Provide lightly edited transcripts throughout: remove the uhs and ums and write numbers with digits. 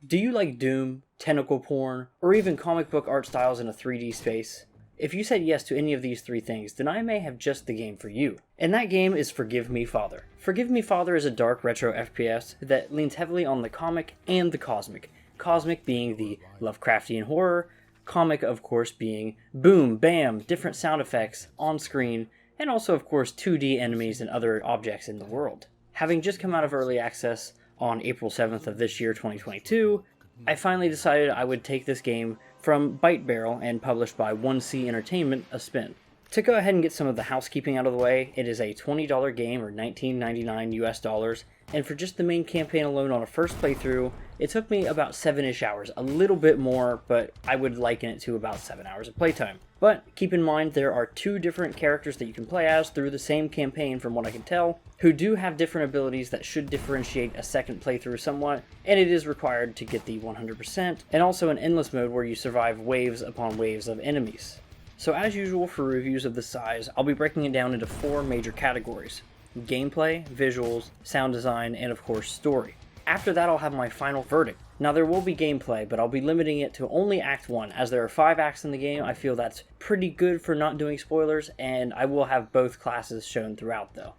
Do you like Doom, tentacle porn, or even comic book art styles in a 3D space? If you said yes to any of these three things, then I may have just the game for you. And that game is Forgive Me Father. Forgive Me Father is a dark retro FPS that leans heavily on the comic and the cosmic. Cosmic being the Lovecraftian horror, comic of course being boom, bam, different sound effects on screen, and also of course 2D enemies and other objects in the world. Having just come out of early access on April 7th of this year, 2022, I finally decided I would take this game from Bite Barrel and published by 1C Entertainment a spin. To go ahead and get some of the housekeeping out of the way, it is a $20 game or $19.99 US dollars, and for just the main campaign alone on a first playthrough, it took me about 7-ish hours, a little bit more, but I would liken it to about 7 hours of playtime. But keep in mind there are two different characters that you can play as through the same campaign from what I can tell, who do have different abilities that should differentiate a second playthrough somewhat, and it is required to get the 100%, and also an endless mode where you survive waves upon waves of enemies. So as usual for reviews of this size, I'll be breaking it down into 4 major categories: gameplay, visuals, sound design, and of course story. After that I'll have my final verdict. Now there will be gameplay, but I'll be limiting it to only Act 1. As there are 5 acts in the game, I feel that's pretty good for not doing spoilers, and I will have both classes shown throughout though.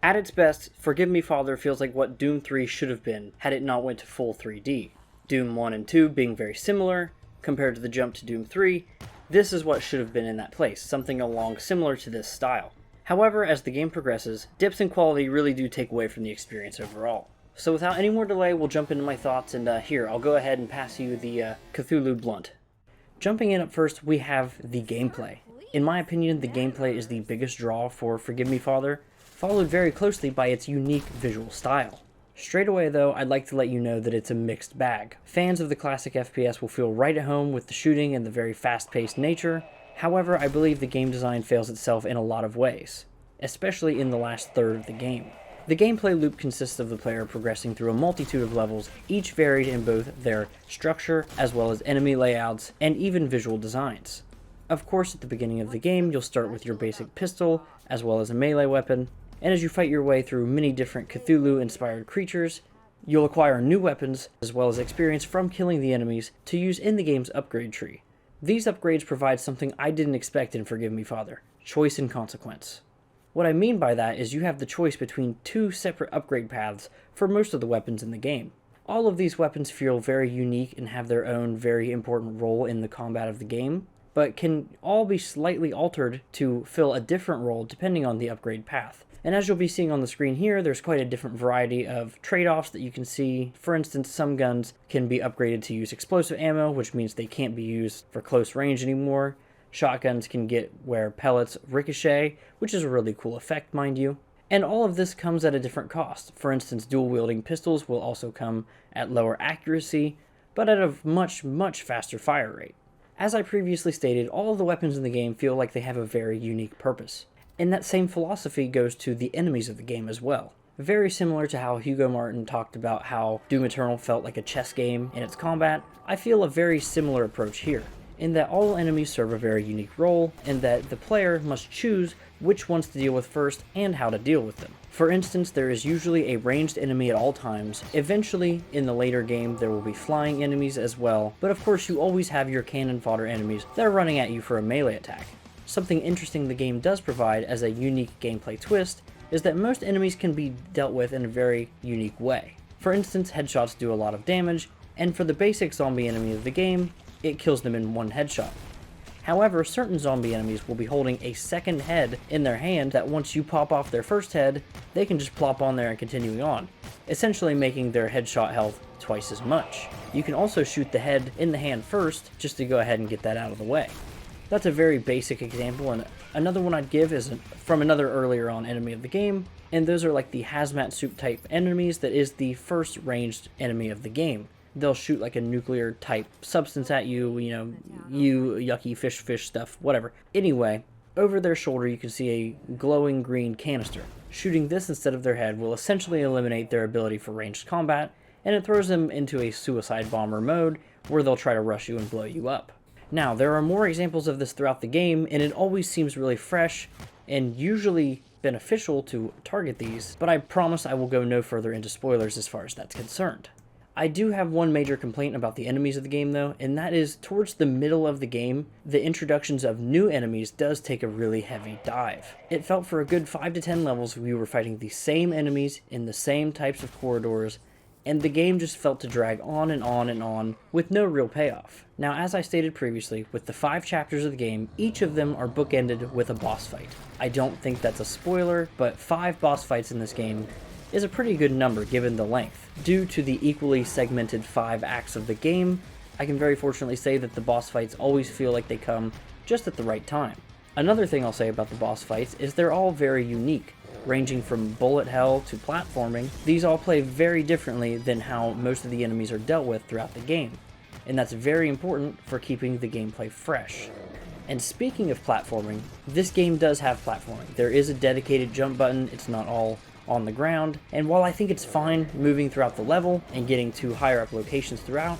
At its best, Forgive Me Father feels like what Doom 3 should have been had it not went to full 3D. Doom 1 and 2 being very similar, compared to the jump to Doom 3, this is what should have been in that place, something along similar to this style. However, as the game progresses, dips in quality really do take away from the experience overall. So without any more delay, we'll jump into my thoughts, and here, I'll go ahead and pass you the Cthulhu Blunt. Jumping in up first, we have the gameplay. In my opinion, the gameplay is the biggest draw for Forgive Me Father, followed very closely by its unique visual style. Straight away though, I'd like to let you know that it's a mixed bag. Fans of the classic FPS will feel right at home with the shooting and the very fast-paced nature. However, I believe the game design fails itself in a lot of ways, especially in the last third of the game. The gameplay loop consists of the player progressing through a multitude of levels, each varied in both their structure as well as enemy layouts and even visual designs. Of course, at the beginning of the game, you'll start with your basic pistol as well as a melee weapon, and as you fight your way through many different Cthulhu-inspired creatures, you'll acquire new weapons as well as experience from killing the enemies to use in the game's upgrade tree. These upgrades provide something I didn't expect in Forgive Me Father: choice and consequence. What I mean by that is you have the choice between 2 separate upgrade paths for most of the weapons in the game. All of these weapons feel very unique and have their own very important role in the combat of the game, but can all be slightly altered to fill a different role depending on the upgrade path. And as you'll be seeing on the screen here, there's quite a different variety of trade-offs that you can see. For instance, some guns can be upgraded to use explosive ammo, which means they can't be used for close range anymore. Shotguns can get where pellets ricochet, which is a really cool effect, mind you. And all of this comes at a different cost. For instance, dual-wielding pistols will also come at lower accuracy, but at a much, much faster fire rate. As I previously stated, all of the weapons in the game feel like they have a very unique purpose. And that same philosophy goes to the enemies of the game as well. Very similar to how Hugo Martin talked about how Doom Eternal felt like a chess game in its combat, I feel a very similar approach here, in that all enemies serve a very unique role, and that the player must choose which ones to deal with first and how to deal with them. For instance, there is usually a ranged enemy at all times. Eventually, in the later game, there will be flying enemies as well, but of course you always have your cannon fodder enemies that are running at you for a melee attack. Something interesting the game does provide as a unique gameplay twist is that most enemies can be dealt with in a very unique way. For instance, headshots do a lot of damage, and for the basic zombie enemy of the game, it kills them in one headshot. However, certain zombie enemies will be holding a second head in their hand that once you pop off their first head, they can just plop on there and continuing on, essentially making their headshot health twice as much. You can also shoot the head in the hand first, just to go ahead and get that out of the way. That's a very basic example, and another one I'd give is from another earlier on enemy of the game, and those are like the hazmat suit type enemies that is the first ranged enemy of the game. They'll shoot like a nuclear type substance at you, you yucky fish stuff, whatever. Anyway, over their shoulder you can see a glowing green canister. Shooting this instead of their head will essentially eliminate their ability for ranged combat, and it throws them into a suicide bomber mode where they'll try to rush you and blow you up. Now, there are more examples of this throughout the game, and it always seems really fresh and usually beneficial to target these, but I promise I will go no further into spoilers as far as that's concerned. I do have one major complaint about the enemies of the game though, and that is towards the middle of the game, the introductions of new enemies does take a really heavy dive. It felt for a good 5 to 10 levels we were fighting the same enemies in the same types of corridors, and the game just felt to drag on and on and on with no real payoff. Now, as I stated previously, with the 5 chapters of the game, each of them are bookended with a boss fight. I don't think that's a spoiler, but 5 boss fights in this game is a pretty good number given the length. Due to the equally segmented 5 acts of the game, I can very fortunately say that the boss fights always feel like they come just at the right time. Another thing I'll say about the boss fights is they're all very unique. Ranging from bullet hell to platforming, these all play very differently than how most of the enemies are dealt with throughout the game, and that's very important for keeping the gameplay fresh. And speaking of platforming, this game does have platforming. There is a dedicated jump button, it's not all on the ground, and while I think it's fine moving throughout the level and getting to higher up locations throughout,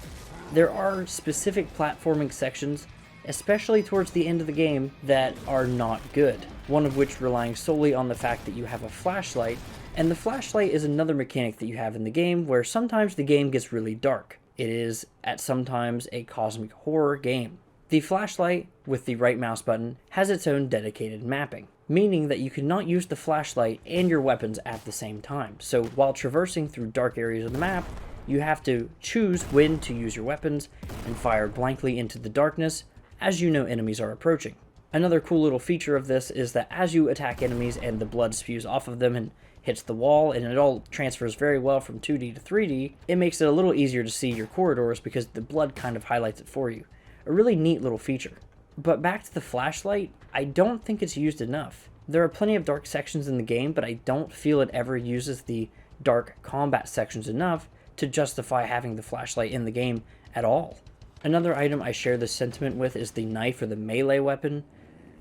there are specific platforming sections, especially towards the end of the game, that are not good. One of which relying solely on the fact that you have a flashlight, and the flashlight is another mechanic that you have in the game where sometimes the game gets really dark. It is, at sometimes, a cosmic horror game. The flashlight, with the right mouse button, has its own dedicated mapping, meaning that you cannot use the flashlight and your weapons at the same time. So while traversing through dark areas of the map, you have to choose when to use your weapons and fire blankly into the darkness as you know enemies are approaching. Another cool little feature of this is that as you attack enemies and the blood spews off of them and hits the wall, and it all transfers very well from 2D to 3D, it makes it a little easier to see your corridors because the blood kind of highlights it for you. A really neat little feature. But back to the flashlight, I don't think it's used enough. There are plenty of dark sections in the game, but I don't feel it ever uses the dark combat sections enough to justify having the flashlight in the game at all. Another item I share this sentiment with is the knife or the melee weapon,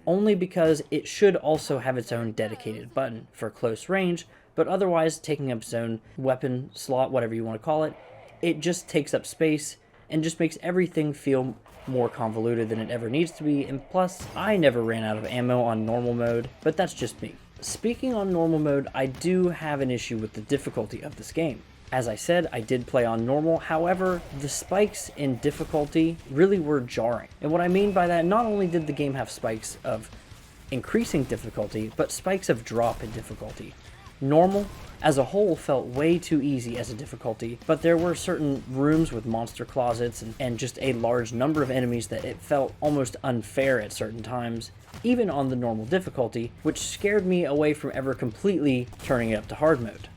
only because it should also have its own dedicated button for close range, but otherwise taking up its own weapon slot, whatever you want to call it, it just takes up space and just makes everything feel more convoluted than it ever needs to be, and plus, I never ran out of ammo on normal mode, but that's just me. Speaking on normal mode, I do have an issue with the difficulty of this game. As I said, I did play on normal, however, the spikes in difficulty really were jarring. And what I mean by that, not only did the game have spikes of increasing difficulty, but spikes of drop in difficulty. Normal, as a whole, felt way too easy as a difficulty, but there were certain rooms with monster closets and just a large number of enemies that it felt almost unfair at certain times, even on the normal difficulty, which scared me away from ever completely turning it up to hard mode.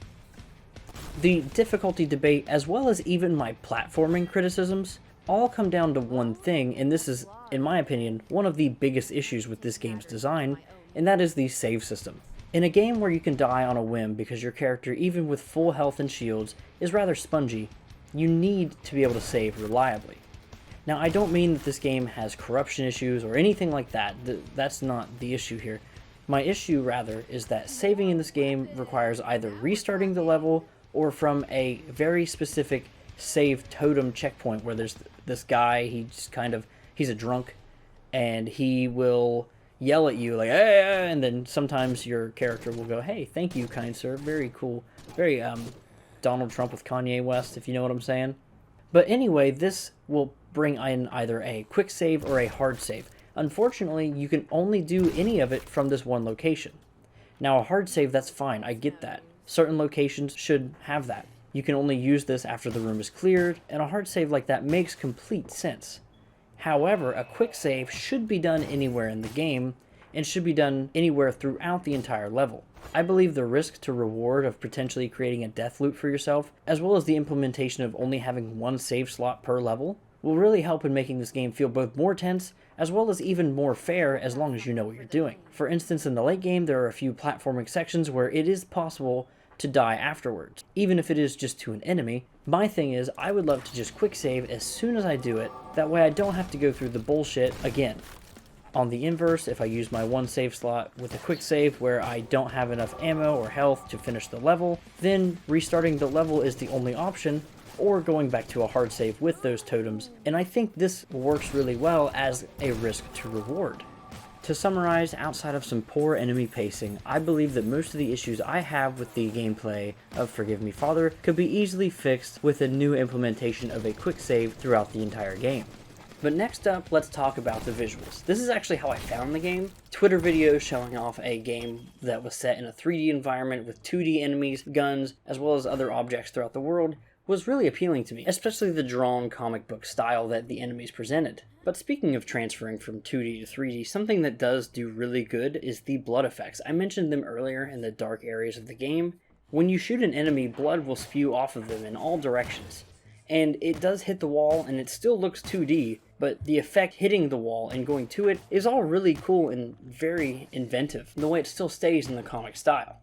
The difficulty debate, as well as even my platforming criticisms, all come down to one thing, and this is, in my opinion, one of the biggest issues with this game's design, and that is the save system. In a game where you can die on a whim because your character, even with full health and shields, is rather spongy, you need to be able to save reliably. Now, I don't mean that this game has corruption issues or anything like that. That's not the issue here. My issue, rather, is that saving in this game requires either restarting the level or from a very specific save totem checkpoint where there's this guy, he's a drunk, and he will yell at you like, hey, and then sometimes your character will go, hey, thank you, kind sir, very cool, very Donald Trump with Kanye West, if you know what I'm saying. But anyway, this will bring in either a quick save or a hard save. Unfortunately, you can only do any of it from this one location. Now, a hard save, that's fine, I get that. Certain locations should have that. You can only use this after the room is cleared, and a hard save like that makes complete sense. However, a quick save should be done anywhere in the game, and should be done anywhere throughout the entire level. I believe the risk to reward of potentially creating a death loop for yourself, as well as the implementation of only having one save slot per level, will really help in making this game feel both more tense, as well as even more fair as long as you know what you're doing. For instance, in the late game, there are a few platforming sections where it is possible to die afterwards, even if it is just to an enemy. My thing is, I would love to just quick save as soon as I do it, that way I don't have to go through the bullshit again. On the inverse, if I use my one save slot with a quick save where I don't have enough ammo or health to finish the level, then restarting the level is the only option, or going back to a hard save with those totems, and I think this works really well as a risk to reward. To summarize, outside of some poor enemy pacing, I believe that most of the issues I have with the gameplay of Forgive Me Father could be easily fixed with a new implementation of a quick save throughout the entire game. But next up, let's talk about the visuals. This is actually how I found the game. Twitter videos showing off a game that was set in a 3D environment with 2D enemies, guns, as well as other objects throughout the world was really appealing to me, especially the drawn comic book style that the enemies presented. But speaking of transferring from 2D to 3D, something that does do really good is the blood effects. I mentioned them earlier in the dark areas of the game. When you shoot an enemy, blood will spew off of them in all directions. And it does hit the wall, and it still looks 2D, but the effect hitting the wall and going to it is all really cool and very inventive, in the way it still stays in the comic style.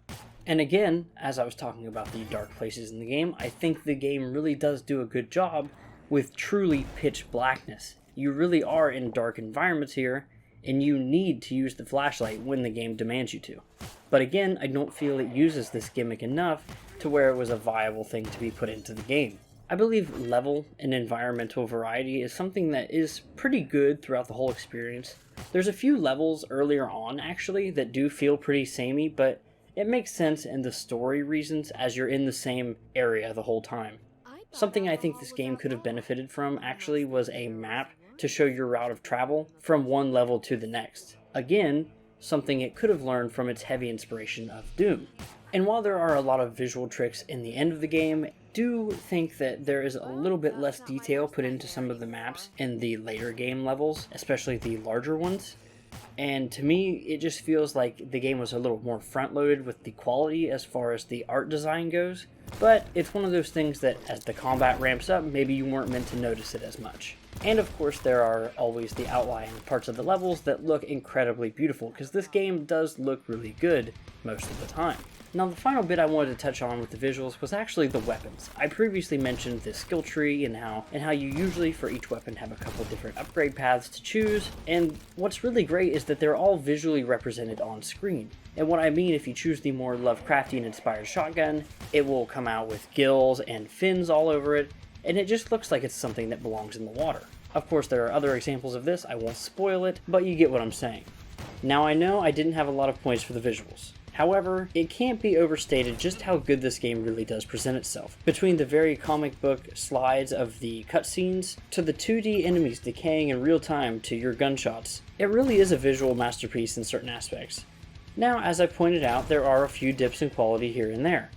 And again, as I was talking about the dark places in the game, I think the game really does do a good job with truly pitch blackness. You really are in dark environments here, and you need to use the flashlight when the game demands you to. But again, I don't feel it uses this gimmick enough to where it was a viable thing to be put into the game. I believe level and environmental variety is something that is pretty good throughout the whole experience. There's a few levels earlier on, actually, that do feel pretty samey, but it makes sense in the story reasons as you're in the same area the whole time. Something I think this game could have benefited from, actually, was a map to show your route of travel from one level to the next. Again, something it could have learned from its heavy inspiration of Doom. And while there are a lot of visual tricks in the end of the game, I do think that there is a little bit less detail put into some of the maps in the later game levels, especially the larger ones. And to me, it just feels like the game was a little more front-loaded with the quality as far as the art design goes. But it's one of those things that as the combat ramps up, maybe you weren't meant to notice it as much. And of course, there are always the outlying parts of the levels that look incredibly beautiful, because this game does look really good most of the time. Now, the final bit I wanted to touch on with the visuals was actually the weapons. I previously mentioned the skill tree and how you usually for each weapon have a couple different upgrade paths to choose, and what's really great is that they're all visually represented on screen. And what I mean, if you choose the more Lovecraftian inspired shotgun, it will come out with gills and fins all over it, and it just looks like it's something that belongs in the water. Of course, there are other examples of this, I won't spoil it, but you get what I'm saying. Now, I know I didn't have a lot of points for the visuals. However, it can't be overstated just how good this game really does present itself. Between the very comic book slides of the cutscenes, to the 2D enemies decaying in real time to your gunshots, it really is a visual masterpiece in certain aspects. Now, as I pointed out, there are a few dips in quality here and there.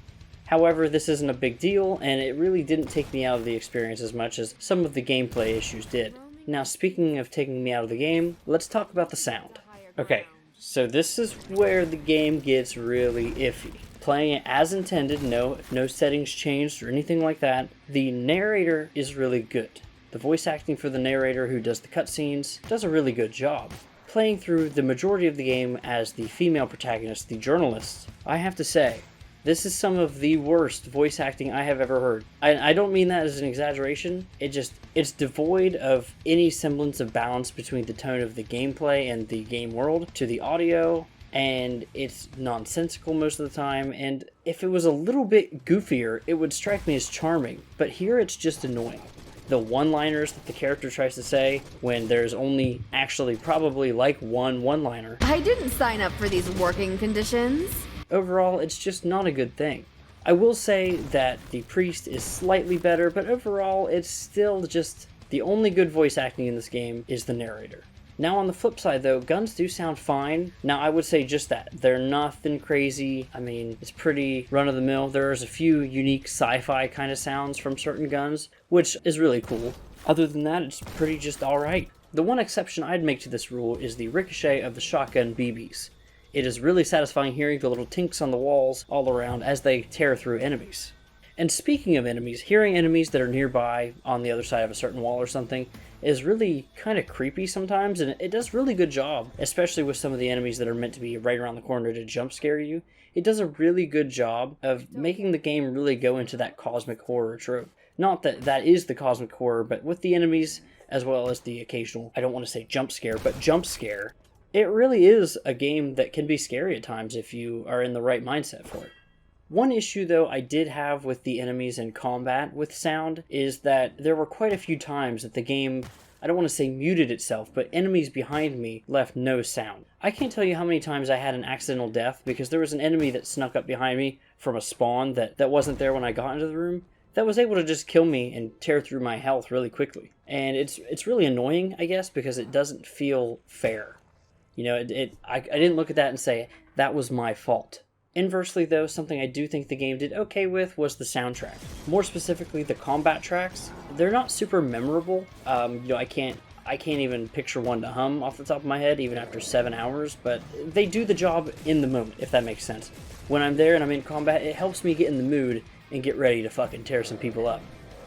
However, this isn't a big deal, and it really didn't take me out of the experience as much as some of the gameplay issues did. Now, speaking of taking me out of the game, let's talk about the sound. Okay, so this is where the game gets really iffy. Playing it as intended, no settings changed or anything like that. The narrator is really good. The voice acting for the narrator who does the cutscenes does a really good job. Playing through the majority of the game as the female protagonist, the journalist, I have to say, this is some of the worst voice acting I have ever heard. I don't mean that as an exaggeration. It's devoid of any semblance of balance between the tone of the gameplay and the game world to the audio, and it's nonsensical most of the time, and if it was a little bit goofier, it would strike me as charming, but here it's just annoying. The one-liners that the character tries to say when there's only actually probably like one-liner. I didn't sign up for these working conditions. Overall, it's just not a good thing. I will say that the priest is slightly better, but overall, it's still just the only good voice acting in this game is the narrator. Now on the flip side though, guns do sound fine. Now I would say just that. They're nothing crazy. I mean, it's pretty run-of-the-mill. There's a few unique sci-fi kind of sounds from certain guns, which is really cool. Other than that, it's pretty just alright. The one exception I'd make to this rule is the ricochet of the shotgun BBs. It is really satisfying hearing the little tinks on the walls all around as they tear through enemies. And speaking of enemies, hearing enemies that are nearby on the other side of a certain wall or something is really kind of creepy sometimes, and it does a really good job, especially with some of the enemies that are meant to be right around the corner to jump scare you. It does a really good job of making the game really go into that cosmic horror trope. Not that that is the cosmic horror, but with the enemies, as well as the occasional, I don't want to say jump scare, but jump scare, it really is a game that can be scary at times if you are in the right mindset for it. One issue, though, I did have with the enemies in combat with sound is that there were quite a few times that the game, I don't want to say muted itself, but enemies behind me left no sound. I can't tell you how many times I had an accidental death because there was an enemy that snuck up behind me from a spawn that wasn't there when I got into the room that was able to just kill me and tear through my health really quickly. And it's really annoying, I guess, because it doesn't feel fair. You know, I didn't look at that and say, that was my fault. Inversely, though, something I do think the game did okay with was the soundtrack. More specifically, the combat tracks. They're not super memorable. I can't even picture one to hum off the top of my head, even after 7 hours, but they do the job in the moment, if that makes sense. When I'm there and I'm in combat, it helps me get in the mood and get ready to fucking tear some people up.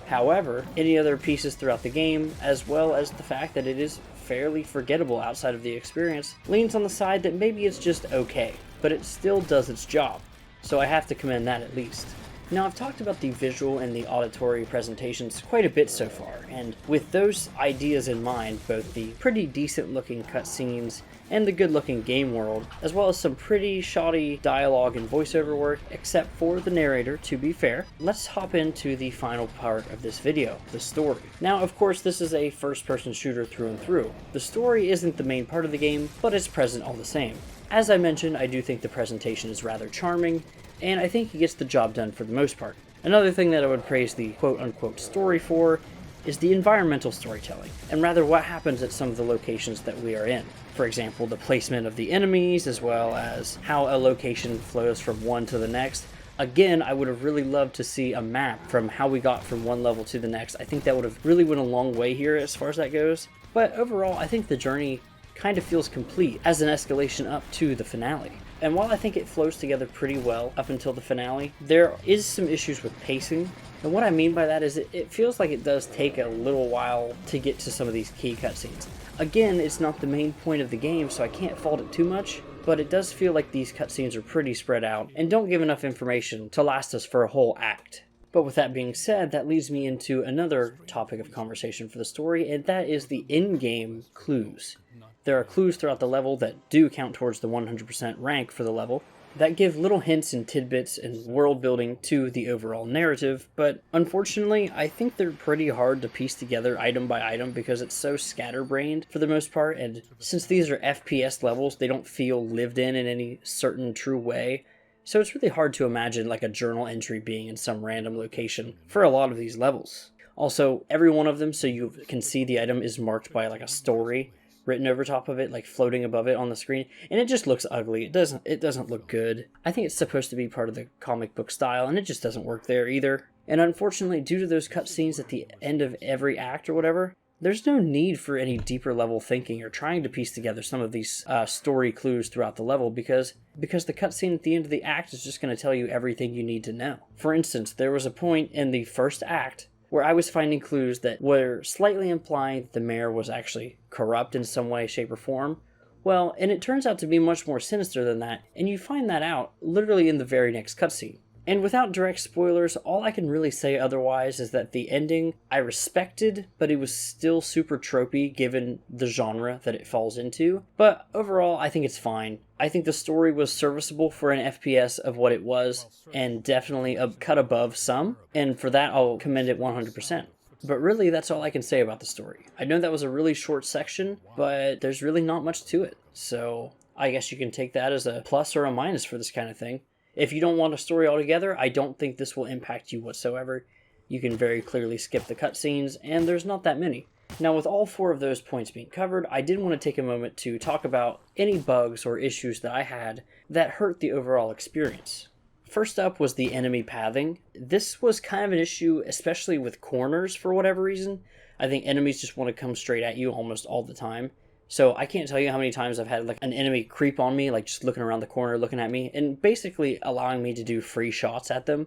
However, any other pieces throughout the game, as well as the fact that it is fairly forgettable outside of the experience, leans on the side that maybe it's just okay, but it still does its job, so I have to commend that at least. Now, I've talked about the visual and the auditory presentations quite a bit so far, and with those ideas in mind, both the pretty decent looking cutscenes and the good looking game world, as well as some pretty shoddy dialogue and voiceover work, except for the narrator, to be fair, let's hop into the final part of this video, the story. Now, of course, this is a first-person shooter through and through. The story isn't the main part of the game, but it's present all the same. As I mentioned, I do think the presentation is rather charming, and I think he gets the job done for the most part. Another thing that I would praise the quote-unquote story for is the environmental storytelling, and rather what happens at some of the locations that we are in. For example, the placement of the enemies, as well as how a location flows from one to the next. Again, I would have really loved to see a map from how we got from one level to the next. I think that would have really went a long way here as far as that goes. But overall, I think the journey kind of feels complete as an escalation up to the finale. And while I think it flows together pretty well up until the finale, there is some issues with pacing. And what I mean by that is it feels like it does take a little while to get to some of these key cutscenes. Again, it's not the main point of the game, so I can't fault it too much, but it does feel like these cutscenes are pretty spread out and don't give enough information to last us for a whole act. But with that being said, that leads me into another topic of conversation for the story, and that is the in-game clues. There are clues throughout the level that do count towards the 100% rank for the level, that give little hints and tidbits and world building to the overall narrative, but unfortunately, I think they're pretty hard to piece together item by item because it's so scatterbrained for the most part, and since these are FPS levels, they don't feel lived in any certain true way, so it's really hard to imagine like a journal entry being in some random location for a lot of these levels. Also, every one of them, so you can see the item, is marked by like a story written over top of it, like floating above it on the screen, and it just looks ugly. It doesn't look good. I think it's supposed to be part of the comic book style, and it just doesn't work there either. And unfortunately, due to those cutscenes at the end of every act or whatever, there's no need for any deeper level thinking or trying to piece together some of these story clues throughout the level because the cutscene at the end of the act is just going to tell you everything you need to know. For instance, there was a point in the first act where I was finding clues that were slightly implying that the mayor was actually corrupt in some way, shape, or form. Well, and it turns out to be much more sinister than that, and you find that out literally in the very next cutscene. And without direct spoilers, all I can really say otherwise is that the ending I respected, but it was still super tropey given the genre that it falls into. But overall, I think it's fine. I think the story was serviceable for an FPS of what it was, and definitely a cut above some, and for that I'll commend it 100%. But really, that's all I can say about the story. I know that was a really short section, but there's really not much to it. So I guess you can take that as a plus or a minus for this kind of thing. If you don't want a story altogether, I don't think this will impact you whatsoever. You can very clearly skip the cutscenes, and there's not that many. Now, with all 4 of those points being covered, I did want to take a moment to talk about any bugs or issues that I had that hurt the overall experience. First up was the enemy pathing. This was kind of an issue, especially with corners for whatever reason. I think enemies just want to come straight at you almost all the time. So I can't tell you how many times I've had like an enemy creep on me, like just looking around the corner, looking at me, and basically allowing me to do free shots at them,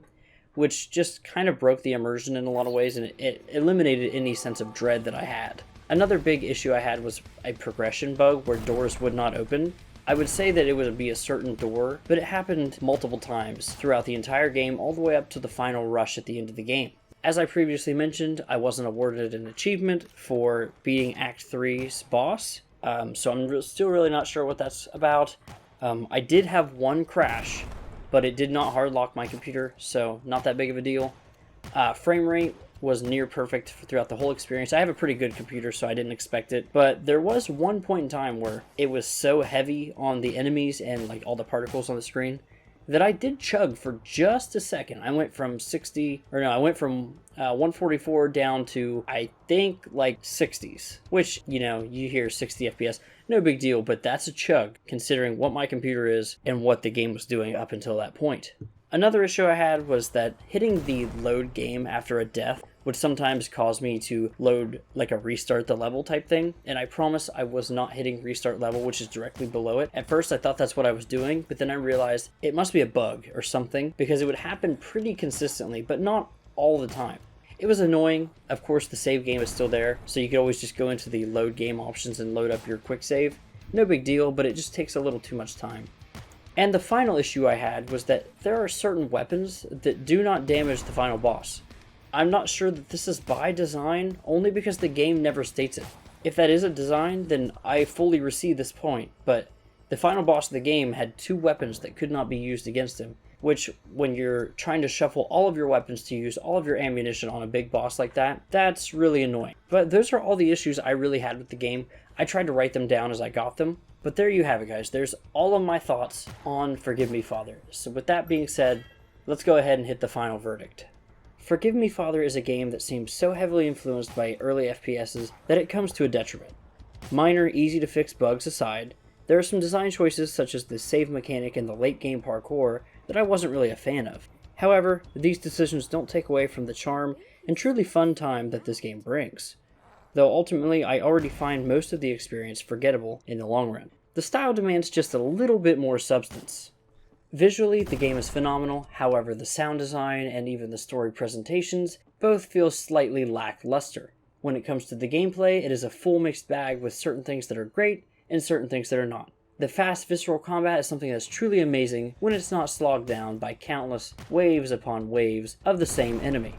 which just kind of broke the immersion in a lot of ways, and it eliminated any sense of dread that I had. Another big issue I had was a progression bug where doors would not open. I would say that it would be a certain door, but it happened multiple times throughout the entire game, all the way up to the final rush at the end of the game. As I previously mentioned, I wasn't awarded an achievement for beating Act 3's boss, so I'm still really not sure what that's about. I did have one crash, but it did not hard lock my computer, so not that big of a deal. Frame rate was near perfect throughout the whole experience. I have a pretty good computer, so I didn't expect it, but there was one point in time where it was so heavy on the enemies and like all the particles on the screen that I did chug for just a second. I went from 144 down to, I think, like 60s, which, you know, you hear 60 FPS, no big deal, but that's a chug considering what my computer is and what the game was doing up until that point. Another issue I had was that hitting the load game after a death would sometimes cause me to load like a restart the level type thing, and I promise I was not hitting restart level, which is directly below it. At first I thought that's what I was doing, but then I realized it must be a bug or something, because it would happen pretty consistently, but not all the time. It was annoying. Of course the save game is still there, so you could always just go into the load game options and load up your quick save. No big deal, but it just takes a little too much time. And the final issue I had was that there are certain weapons that do not damage the final boss. I'm not sure that this is by design, only because the game never states it. If that is a design, then I fully receive this point, but the final boss of the game had 2 weapons that could not be used against him, which, when you're trying to shuffle all of your weapons to use all of your ammunition on a big boss like that, that's really annoying. But those are all the issues I really had with the game. I tried to write them down as I got them, but there you have it, guys. There's all of my thoughts on Forgive Me Father. So with that being said, let's go ahead and hit the final verdict. Forgive Me Father is a game that seems so heavily influenced by early FPSs that it comes to a detriment. Minor, easy-to-fix bugs aside, there are some design choices such as the save mechanic and the late-game parkour that I wasn't really a fan of. However, these decisions don't take away from the charm and truly fun time that this game brings, though ultimately I already find most of the experience forgettable in the long run. The style demands just a little bit more substance. Visually, the game is phenomenal, however the sound design and even the story presentations both feel slightly lackluster. When it comes to the gameplay, it is a full mixed bag with certain things that are great and certain things that are not. The fast visceral combat is something that's truly amazing when it's not slogged down by countless waves upon waves of the same enemy.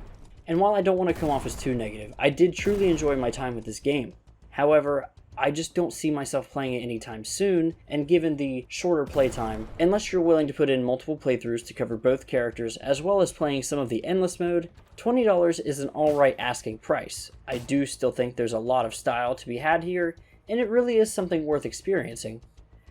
And while I don't want to come off as too negative, I did truly enjoy my time with this game. However, I just don't see myself playing it anytime soon, and given the shorter playtime, unless you're willing to put in multiple playthroughs to cover both characters as well as playing some of the endless mode, $20 is an alright asking price. I do still think there's a lot of style to be had here, and it really is something worth experiencing.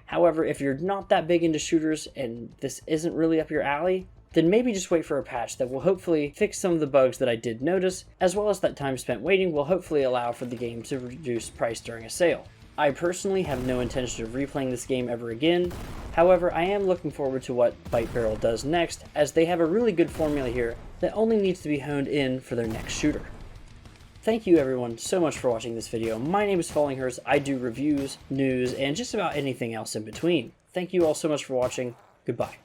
However, if you're not that big into shooters and this isn't really up your alley, then maybe just wait for a patch that will hopefully fix some of the bugs that I did notice, as well as that time spent waiting will hopefully allow for the game to reduce price during a sale. I personally have no intention of replaying this game ever again, however I am looking forward to what Byte Barrel does next, as they have a really good formula here that only needs to be honed in for their next shooter. Thank you everyone so much for watching this video. My name is Fallinghurst. I do reviews, news, and just about anything else in between. Thank you all so much for watching. Goodbye.